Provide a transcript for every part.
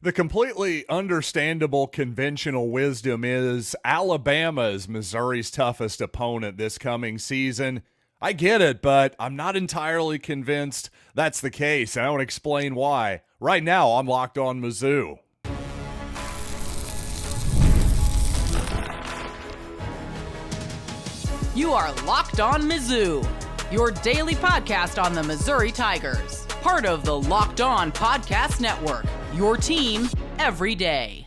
The completely understandable conventional wisdom is Alabama is Missouri's toughest opponent this coming season. I get it, but I'm not entirely convinced that's the case, and I want to explain why. Right now, I'm Locked On Mizzou. You are Locked On Mizzou, your daily podcast on the Missouri Tigers. Part of the Locked On Podcast Network, your team every day.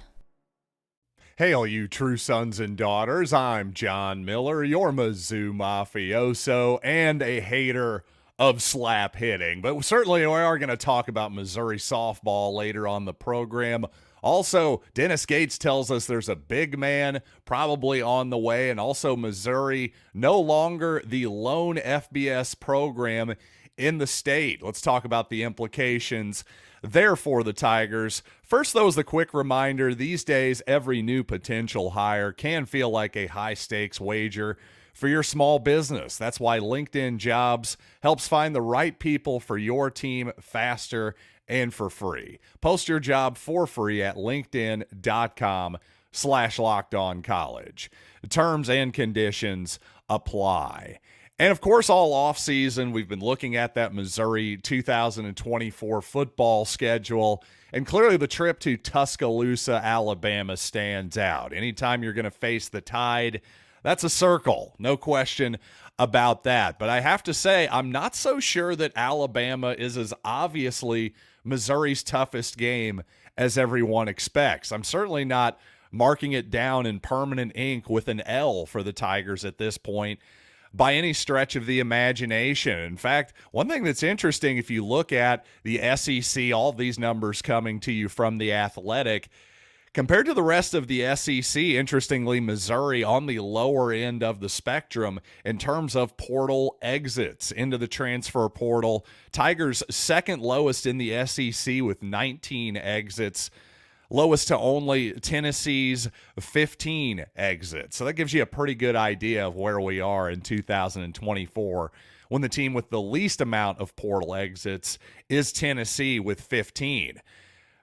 Hey, all you true sons and daughters, I'm John Miller, your Mizzou mafioso and a hater of slap hitting. But certainly we are going to talk about Missouri softball later on the program. Also, Dennis Gates tells us there's a big man probably on the way, and also Missouri no longer the lone FBS program in the state. Let's talk about the implications there for the Tigers. First, though, is the quick reminder, these days every new potential hire can feel like a high-stakes wager for your small business. That's why LinkedIn Jobs helps find the right people for your team faster and for free. Post your job for free at linkedin.com/lockedoncollege. Terms and conditions apply. And of course, all offseason, we've been looking at that Missouri 2024 football schedule, and clearly the trip to Tuscaloosa, Alabama stands out. Anytime you're going to face the Tide, that's a circle, no question about that. But I have to say, I'm not so sure that Alabama is as obviously Missouri's toughest game as everyone expects. I'm certainly not marking it down in permanent ink with an L for the Tigers at this point by any stretch of the imagination. In fact, one thing that's interesting, if you look at the SEC, all of these numbers coming to you from The Athletic, compared to the rest of the SEC, interestingly, Missouri on the lower end of the spectrum in terms of portal exits into the transfer portal. Tigers second lowest in the SEC with 19 exits, lowest to only Tennessee's 15 exits. So that gives you a pretty good idea of where we are in 2024 when the team with the least amount of portal exits is Tennessee with 15.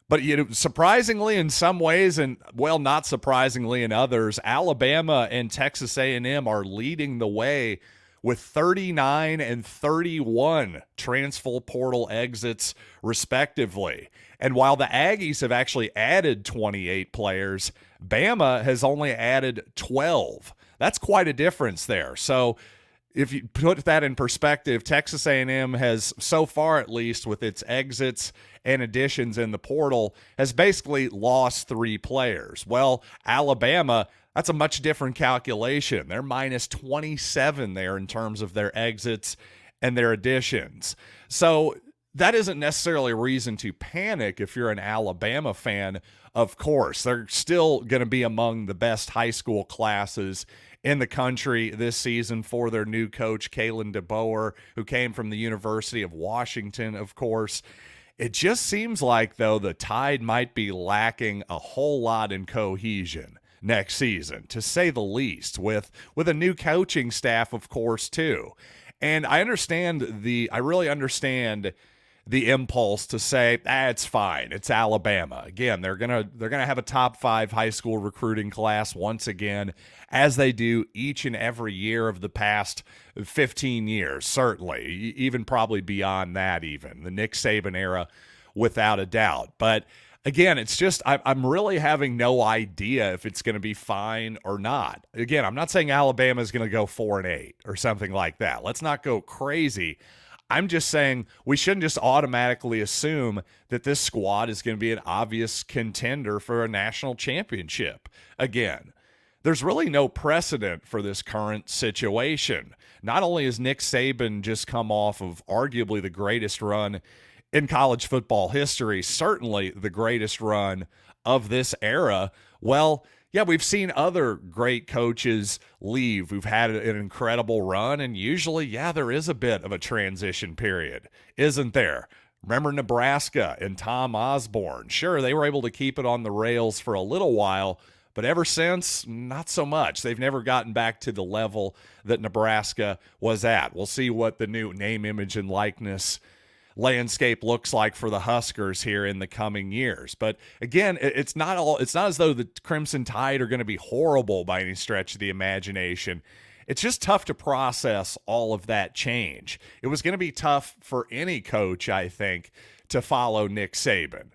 But surprisingly in some ways, and well, not surprisingly in others, Alabama and Texas A&M are leading the way with 39 and 31 transfer portal exits respectively. And while the Aggies have actually added 28 players, Bama has only added 12. That's quite a difference there. So if you put that in perspective, Texas A&M has, so far at least with its exits and additions in the portal, has basically lost 3 players. Well, Alabama, that's a much different calculation. They're minus 27 there in terms of their exits and their additions. So that isn't necessarily a reason to panic if you're an Alabama fan. Of course, they're still going to be among the best high school classes in the country this season for their new coach, Kalen DeBoer, who came from the University of Washington, of course. It just seems like, though, the Tide might be lacking a whole lot in cohesion next season, to say the least, with a new coaching staff, of course, too. And I really understand the impulse to say, it's fine, it's Alabama. Again, they're gonna have a top 5 high school recruiting class once again, as they do each and every year of the past 15 years, certainly, even probably beyond that, even the Nick Saban era, without a doubt. But again, it's just I'm really having no idea if it's going to be fine or not. Again, I'm not saying Alabama is going to go 4-8 or something like that. Let's not go crazy. I'm just saying we shouldn't just automatically assume that this squad is going to be an obvious contender for a national championship. Again, there's really no precedent for this current situation. Not only has Nick Saban just come off of arguably the greatest run in college football history, certainly the greatest run of this era, well, yeah, we've seen other great coaches leave who've had an incredible run, and usually, yeah, there is a bit of a transition period, isn't there? Remember Nebraska and Tom Osborne. Sure, they were able to keep it on the rails for a little while, but ever since, not so much. They've never gotten back to the level that Nebraska was at. We'll see what the new name, image, and likeness landscape looks like for the Huskers here in the coming years. But again, it's not as though the Crimson Tide are going to be horrible by any stretch of the imagination. It's just tough to process all of that change. It was going to be tough for any coach, I think, to follow Nick Saban.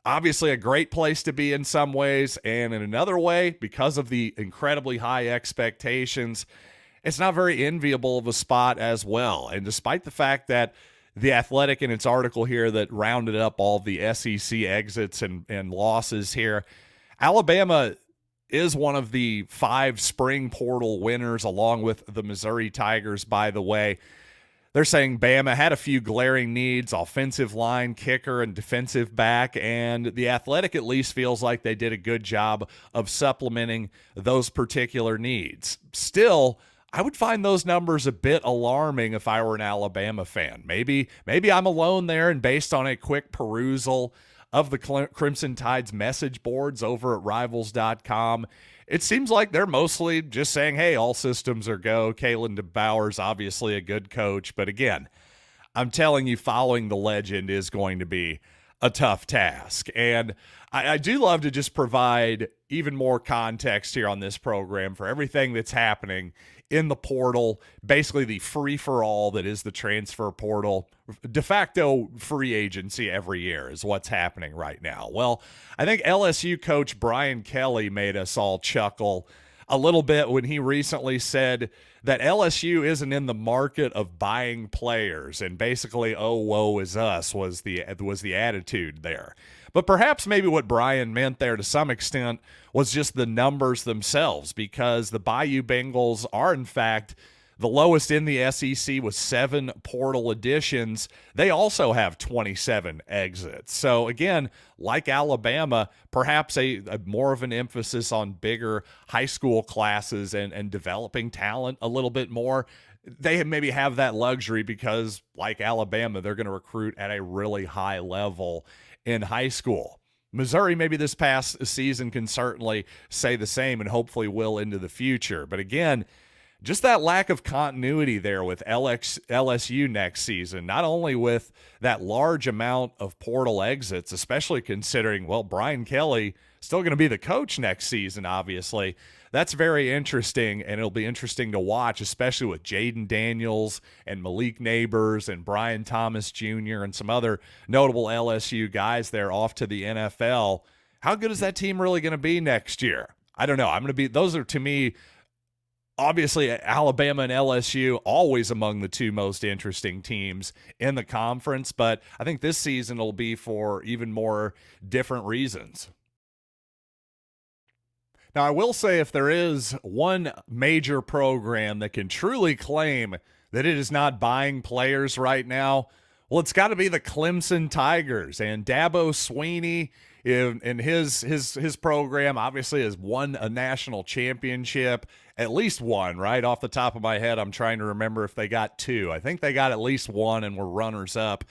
Obviously a great place to be in some ways, and in another way, because of the incredibly high expectations, it's not very enviable of a spot as well. And despite the fact that The Athletic in its article here that rounded up all the SEC exits and losses here, Alabama is one of the 5 spring portal winners, along with the Missouri Tigers, by the way. They're saying Bama had a few glaring needs: offensive line, kicker, and defensive back, and The Athletic at least feels like they did a good job of supplementing those particular needs. Still, I would find those numbers a bit alarming if I were an Alabama fan. Maybe I'm alone there, and based on a quick perusal of the Crimson Tide's message boards over at Rivals.com, it seems like they're mostly just saying, hey, all systems are go. Kalen DeBoer's obviously a good coach. But again, I'm telling you, following the legend is going to be a tough task. And I do love to just provide even more context here on this program for everything that's happening in the portal, basically the free-for-all that is the transfer portal. De facto free agency every year is what's happening right now. Well, I think LSU coach Brian Kelly made us all chuckle a little bit when he recently said that LSU isn't in the market of buying players, and basically, oh, woe is us was the attitude there. But perhaps maybe what Brian meant there to some extent was just the numbers themselves, because the Bayou Bengals are, in fact, the lowest in the SEC with 7 portal additions. They also have 27 exits. So again, like Alabama, perhaps a more of an emphasis on bigger high school classes and developing talent a little bit more. They maybe have that luxury because, like Alabama, they're going to recruit at a really high level in high school. Missouri, maybe this past season, can certainly say the same and hopefully will into the future. But again, just that lack of continuity there with LSU next season, not only with that large amount of portal exits, especially considering, well, Brian Kelly still going to be the coach next season, obviously. That's very interesting, and it'll be interesting to watch, especially with Jaden Daniels and Malik Neighbors and Brian Thomas Jr. and some other notable LSU guys there off to the NFL. How good is that team really going to be next year? I don't know. Those are, to me, obviously, Alabama and LSU, always among the 2 most interesting teams in the conference, but I think this season will be for even more different reasons. Now, I will say, if there is one major program that can truly claim that it is not buying players right now, well, it's got to be the Clemson Tigers. And Dabo Swinney in his program obviously has won a national championship, at least one, right? Off the top of my head, I'm trying to remember if they got 2. I think they got at least 1 and were runners-up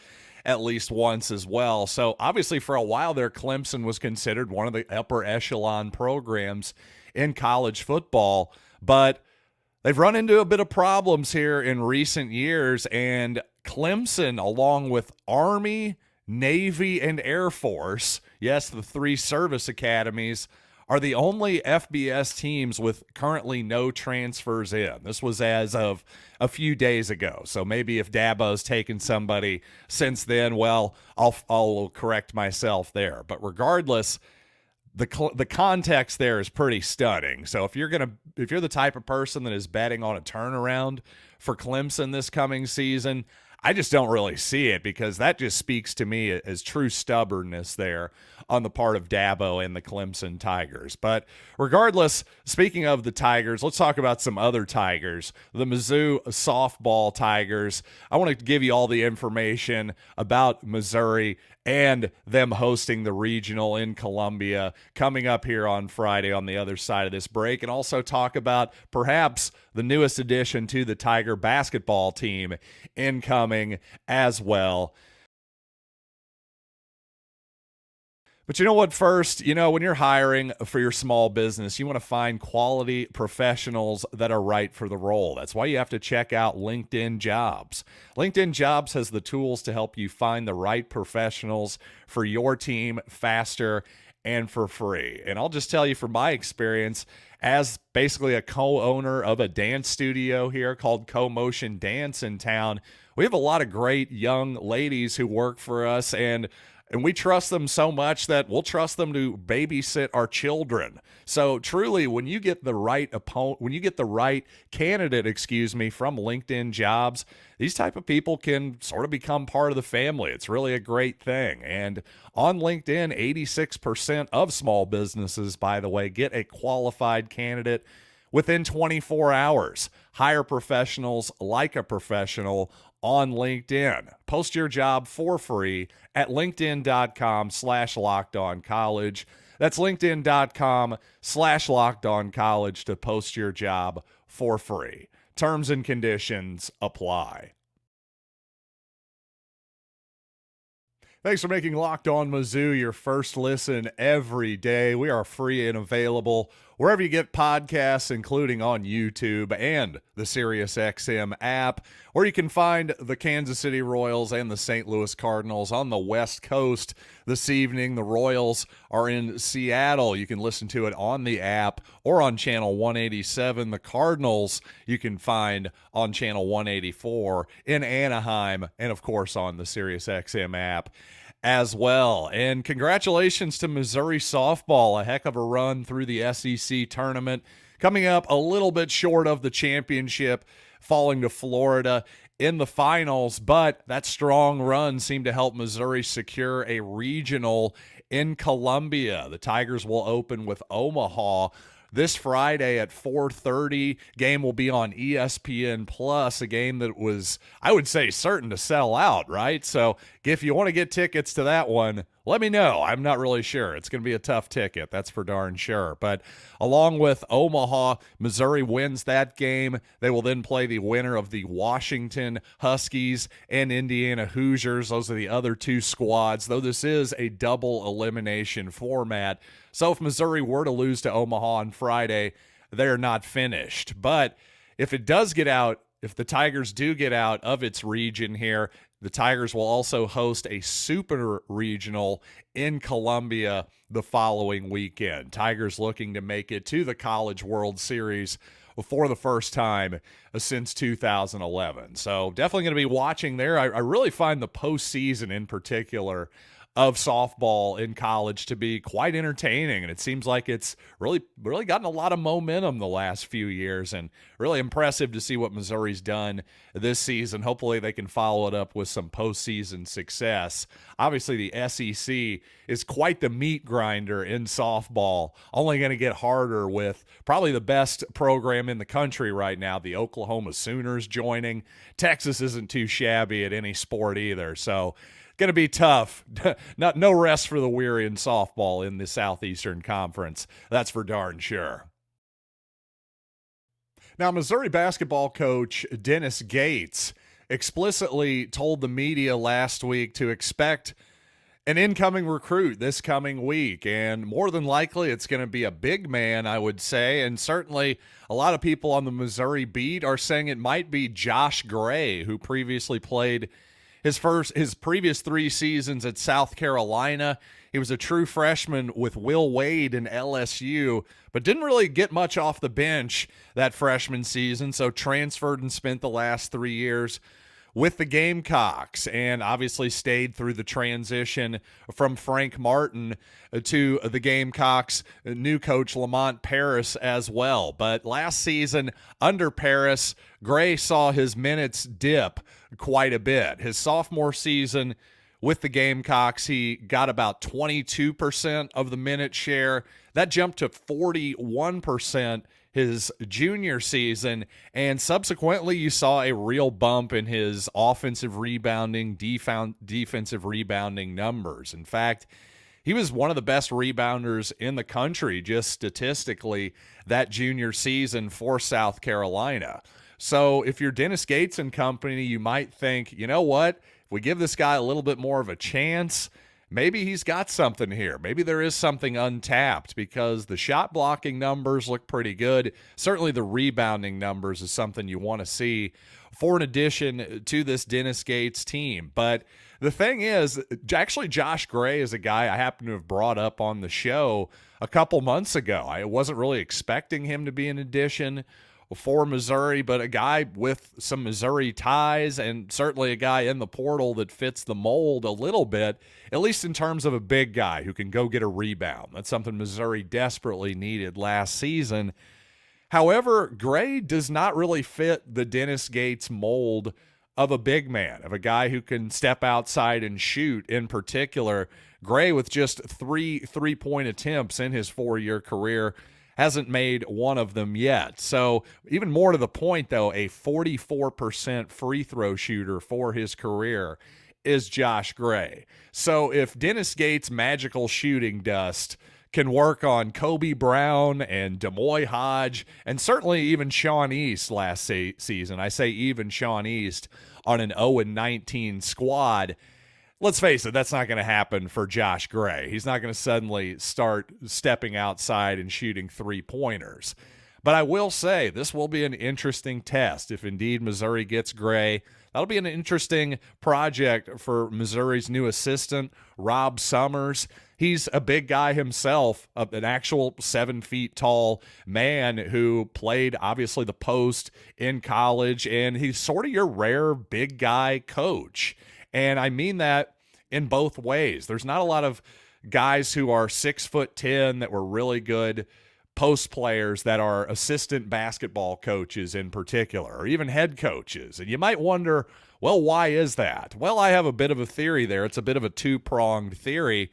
at least once as well. So obviously for a while there, Clemson was considered one of the upper echelon programs in college football, but they've run into a bit of problems here in recent years, and Clemson, along with Army, Navy, and Air Force, yes, the 3 service academies, are the only FBS teams with currently no transfers in. This was as of a few days ago. So maybe if Dabo's taken somebody since then, well, I'll correct myself there. But regardless, the context there is pretty stunning. So if you're the type of person that is betting on a turnaround for Clemson this coming season, I just don't really see it, because that just speaks to me as true stubbornness there on the part of Dabo and the Clemson Tigers. But regardless, speaking of the Tigers, let's talk about some other Tigers, the Mizzou softball Tigers. I want to give you all the information about Missouri and them hosting the regional in Columbia coming up here on Friday on the other side of this break, and also talk about perhaps the newest addition to the Tiger basketball team incoming as well. But you know what? First, when you're hiring for your small business, you want to find quality professionals that are right for the role. That's why you have to check out LinkedIn Jobs. LinkedIn Jobs has the tools to help you find the right professionals for your team faster and for free. And I'll just tell you from my experience, as basically a co-owner of a dance studio here called Co-Motion Dance in town, we have a lot of great young ladies who work for us, and we trust them so much that we'll trust them to babysit our children. So truly, when you get the right candidate, from LinkedIn Jobs, these type of people can sort of become part of the family. It's really a great thing. And on LinkedIn, 86% of small businesses, by the way, get a qualified candidate within 24 hours. Hire professionals like a professional on LinkedIn. Post your job for free at linkedin.com/lockedoncollege. That's linkedin.com/lockedoncollege to post your job for free. Terms and conditions apply. Thanks for making Locked On Mizzou your first listen every day. We are free and available wherever you get podcasts, including on YouTube and the SiriusXM app, where you can find the Kansas City Royals and the St. Louis Cardinals on the West Coast this evening. The Royals are in Seattle. You can listen to it on the app or on channel 187. The Cardinals you can find on channel 184 in Anaheim, and of course on the SiriusXM app as well. And congratulations to Missouri softball, a heck of a run through the SEC tournament, coming up a little bit short of the championship, falling to Florida in the finals, but that strong run seemed to help Missouri secure a regional in Columbia. The Tigers will open with Omaha this Friday at 4:30. Game will be on ESPN Plus, a game that was, I would say, certain to sell out, right? So if you want to get tickets to that one, let me know. I'm not really sure. It's going to be a tough ticket, that's for darn sure. But along with Omaha, Missouri wins that game. They will then play the winner of the Washington Huskies and Indiana Hoosiers. Those are the other two squads, though this is a double elimination format. So if Missouri were to lose to Omaha on Friday, they're not finished. But if it does get out, if the Tigers do get out of its region here, the Tigers will also host a super regional in Columbia the following weekend. Tigers looking to make it to the College World Series for the first time since 2011. So definitely going to be watching there. I really find the postseason in particular of softball in college to be quite entertaining, and it seems like it's really gotten a lot of momentum the last few years, and really impressive to see what Missouri's done this season. Hopefully they can follow it up with some postseason success. Obviously the SEC is quite the meat grinder in softball, only going to get harder with probably the best program in the country right now, the Oklahoma Sooners, joining. Texas isn't too shabby at any sport either, so going to be tough. No rest for the weary in softball in the Southeastern Conference. That's for darn sure. Now, Missouri basketball coach Dennis Gates explicitly told the media last week to expect an incoming recruit this coming week, and more than likely it's going to be a big man, I would say, and certainly a lot of people on the Missouri beat are saying it might be Josh Gray, who previously played his previous 3 seasons at South Carolina. He was a true freshman with Will Wade in LSU, but didn't really get much off the bench that freshman season, so transferred and spent the last 3 years with the Gamecocks, and obviously stayed through the transition from Frank Martin to the Gamecocks' new coach Lamont Paris as well. But last season under Paris, Gray saw his minutes dip quite a bit. His sophomore season with the Gamecocks, he got about 22% of the minute share. That jumped to 41% his junior season, and subsequently you saw a real bump in his offensive rebounding, defensive rebounding numbers. In fact, he was one of the best rebounders in the country just statistically that junior season for South Carolina. So if you're Dennis Gates and company, you might think, you know what, if we give this guy a little bit more of a chance, maybe he's got something here. Maybe there is something untapped because the shot blocking numbers look pretty good. Certainly the rebounding numbers is something you want to see for an addition to this Dennis Gates team. But the thing is, actually Josh Gray is a guy I happen to have brought up on the show a couple months ago. I wasn't really expecting him to be an addition for Missouri, but a guy with some Missouri ties and certainly a guy in the portal that fits the mold a little bit, at least in terms of a big guy who can go get a rebound. That's something Missouri desperately needed last season. However, Gray does not really fit the Dennis Gates mold of a big man, of a guy who can step outside and shoot in particular. Gray, with just three-point attempts in his 4-year career, hasn't made one of them yet. So even more to the point, though, a 44% free throw shooter for his career is Josh Gray. So if Dennis Gates' magical shooting dust can work on Kobe Brown and Demoy Hodge and certainly even Sean East last season, I say even Sean East on an 0-19 squad, let's face it, that's not going to happen for Josh Gray. He's not going to suddenly start stepping outside and shooting three-pointers. But I will say this will be an interesting test if indeed Missouri gets Gray. That'll be an interesting project for Missouri's new assistant, Rob Summers. He's a big guy himself, an actual 7 feet tall man who played, obviously, the post in college, and he's sort of your rare big guy coach. And I mean that in both ways. There's not a lot of guys who are 6'10" that were really good post players that are assistant basketball coaches in particular, or even head coaches. And you might wonder, well, why is that? Well, I have a bit of a theory there. It's a bit of a two-pronged theory.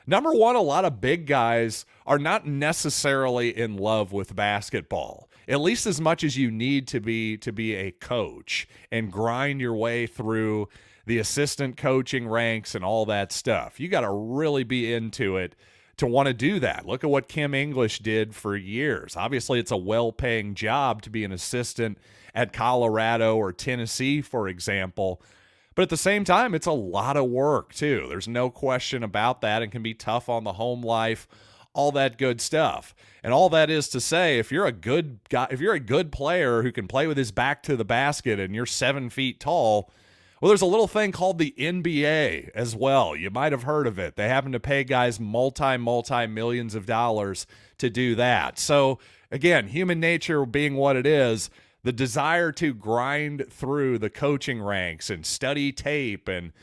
Number one, a lot of big guys are not necessarily in love with basketball, at least as much as you need to be a coach and grind your way through the assistant coaching ranks and all that stuff. You got to really be into it to want to do that. Look at what Kim English did for years. Obviously, it's a well-paying job to be an assistant at Colorado or Tennessee, for example. But at the same time, it's a lot of work, too. There's no question about that. It can be tough on the home life, all that good stuff. And all that is to say, if you're a good guy, if you're a good player who can play with his back to the basket and you're 7 feet tall, well, there's a little thing called the NBA as well. You might have heard of it. They happen to pay guys multi-millions of dollars to do that. So, again, human nature being what it is, the desire to grind through the coaching ranks and study tape and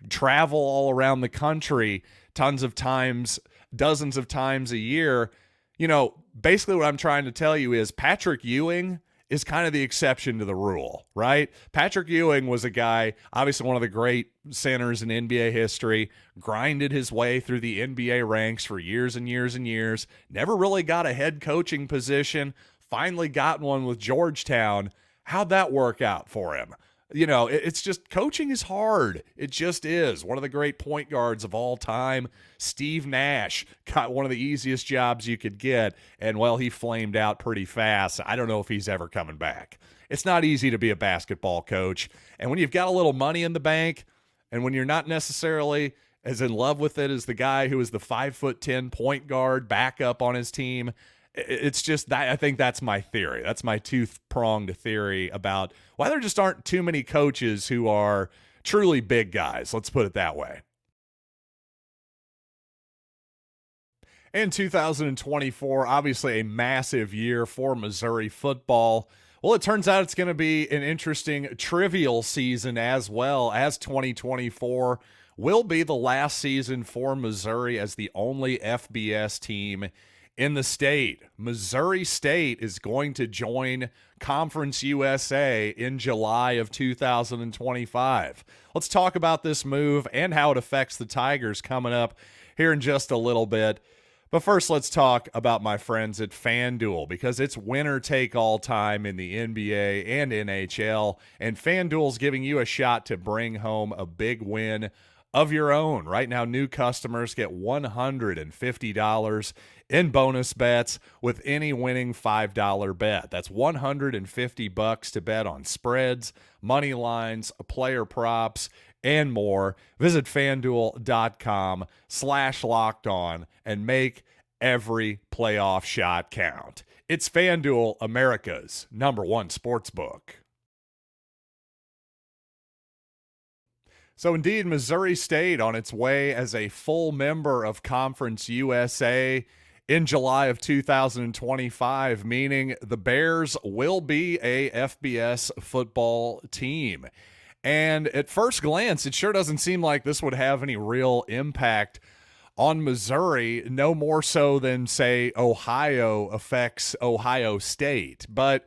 travel all around the country tons of times, dozens of times a year. You know, basically what I'm trying to tell you is Patrick Ewing is kind of the exception to the rule, right? Patrick Ewing was a guy, obviously one of the great centers in NBA history, grinded his way through the NBA ranks for years and years and years, never really got a head coaching position, finally got one with Georgetown. How'd that work out for him? You know, it's just, coaching is hard. It just is. One of the great point guards of all time, Steve Nash, got one of the easiest jobs you could get, and, well, he flamed out pretty fast. I don't know if he's ever coming back. It's not easy to be a basketball coach, and when you've got a little money in the bank, and when you're not necessarily as in love with it as the guy who is the 5'10" point guard backup on his team, it's just that, I think that's my theory. That's my two-pronged theory about why there just aren't too many coaches who are truly big guys. Let's put it that way. In 2024, obviously a massive year for Missouri football. Well, it turns out it's going to be an interesting trivial season as well, as 2024 will be the last season for Missouri as the only FBS team in the state. Missouri State is going to join Conference USA in July of 2025. Let's talk about this move and how it affects the Tigers coming up here in just a little bit. But first, let's talk about my friends at FanDuel, because it's winner take all time in the NBA and NHL, and FanDuel's giving you a shot to bring home a big win of your own. Right now, new customers get $150 in bonus bets with any winning $5 bet. That's $150 to bet on spreads, money lines, player props, and more. Visit FanDuel.com/lockedon and make every playoff shot count. It's FanDuel, America's #1 sportsbook. So indeed, Missouri State on its way as a full member of Conference USA in July of 2025, meaning the Bears will be a FBS football team. And at first glance, it sure doesn't seem like this would have any real impact on Missouri, no more so than, say, Ohio affects Ohio State. But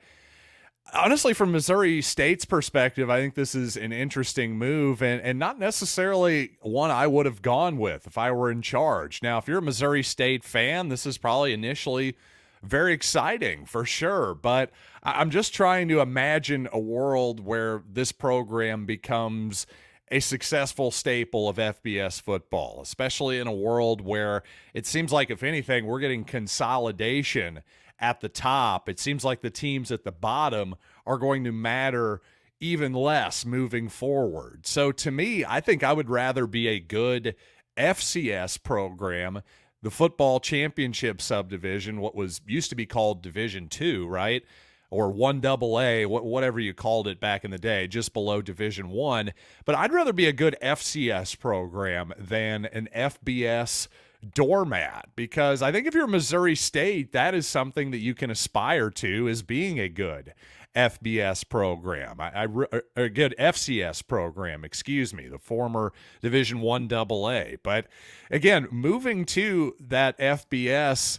honestly, from Missouri State's perspective, I think this is an interesting move and not necessarily one I would have gone with if I were in charge. Now, if you're a Missouri State fan, this is probably initially very exciting for sure, but I'm just trying to imagine a world where this program becomes a successful staple of FBS football, especially in a world where it seems like, if anything, we're getting consolidation at the top. It seems like the teams at the bottom are going to matter even less moving forward. So to me, I think I would rather be a good FCS program, the football championship subdivision, what was used to be called Division II, right? Or 1AA, whatever you called it back in the day, just below Division I. But I'd rather be a good FCS program than an FBS doormat, because I think if you're Missouri State, that is something that you can aspire to, as being a good FBS program, a good FCS program, the former Division I AA. But again, moving to that FBS,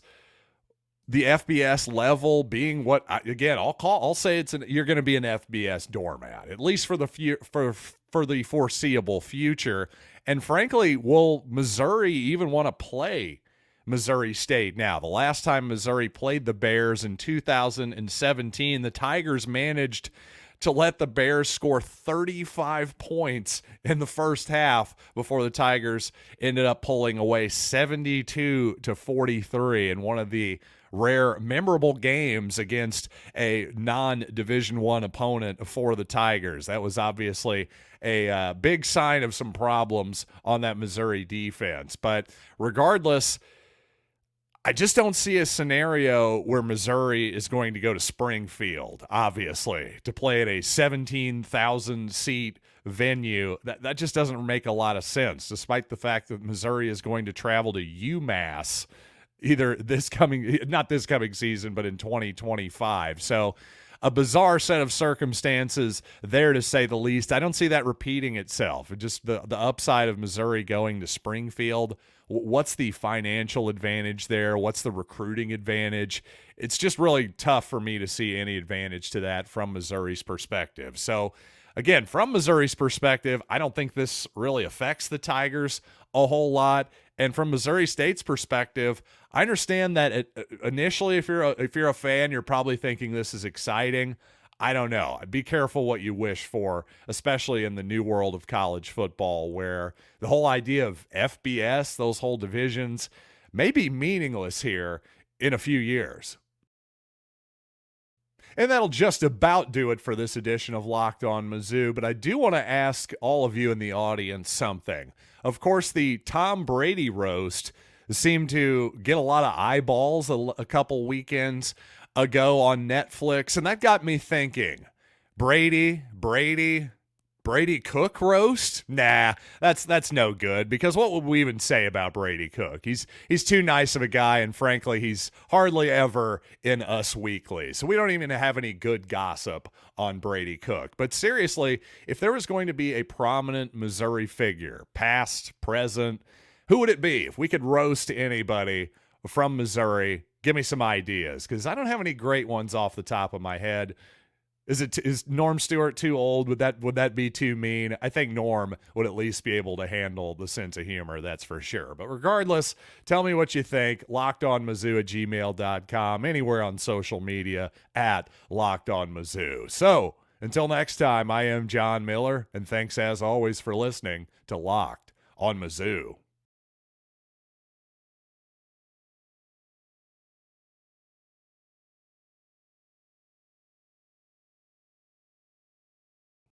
the FBS level being what, I'll say you're going to be an FBS doormat, at least for the foreseeable future. And frankly, will Missouri even want to play Missouri State now? The last time Missouri played the Bears in 2017, the Tigers managed to let the Bears score 35 points in the first half before the Tigers ended up pulling away 72-43 in one of the rare memorable games against a non-Division I opponent for the Tigers. That was obviously a big sign of some problems on that Missouri defense. But regardless, I just don't see a scenario where Missouri is going to go to Springfield, obviously, to play at a 17,000-seat venue. That just doesn't make a lot of sense, despite the fact that Missouri is going to travel to UMass either not this coming season, but in 2025. So a bizarre set of circumstances there, to say the least. I don't see that repeating itself. Just the upside of Missouri going to Springfield. What's the financial advantage there? What's the recruiting advantage? It's just really tough for me to see any advantage to that from Missouri's perspective. So again, from Missouri's perspective, I don't think this really affects the Tigers a whole lot. And from Missouri State's perspective, I understand that initially, if you're a fan, you're probably thinking this is exciting. I don't know. Be careful what you wish for, especially in the new world of college football, where the whole idea of FBS, those whole divisions, may be meaningless here in a few years. And that'll just about do it for this edition of Locked On Mizzou. But I do want to ask all of you in the audience something. Of course, the Tom Brady roast seemed to get a lot of eyeballs a couple weekends ago on Netflix, and that got me thinking, Brady Cook roast? Nah, that's no good, because what would we even say about Brady Cook? He's too nice of a guy, and frankly, he's hardly ever in Us Weekly. So we don't even have any good gossip on Brady Cook. But seriously, if there was going to be a prominent Missouri figure, past, present, who would it be? If we could roast anybody from Missouri, give me some ideas, because I don't have any great ones off the top of my head. Is Norm Stewart too old? Would that be too mean? I think Norm would at least be able to handle the sense of humor, that's for sure. But regardless, tell me what you think. LockedOnMizzou@gmail.com, anywhere on social media @LockedOnMizzou. So until next time, I am John Miller, and thanks as always for listening to Locked on Mizzou.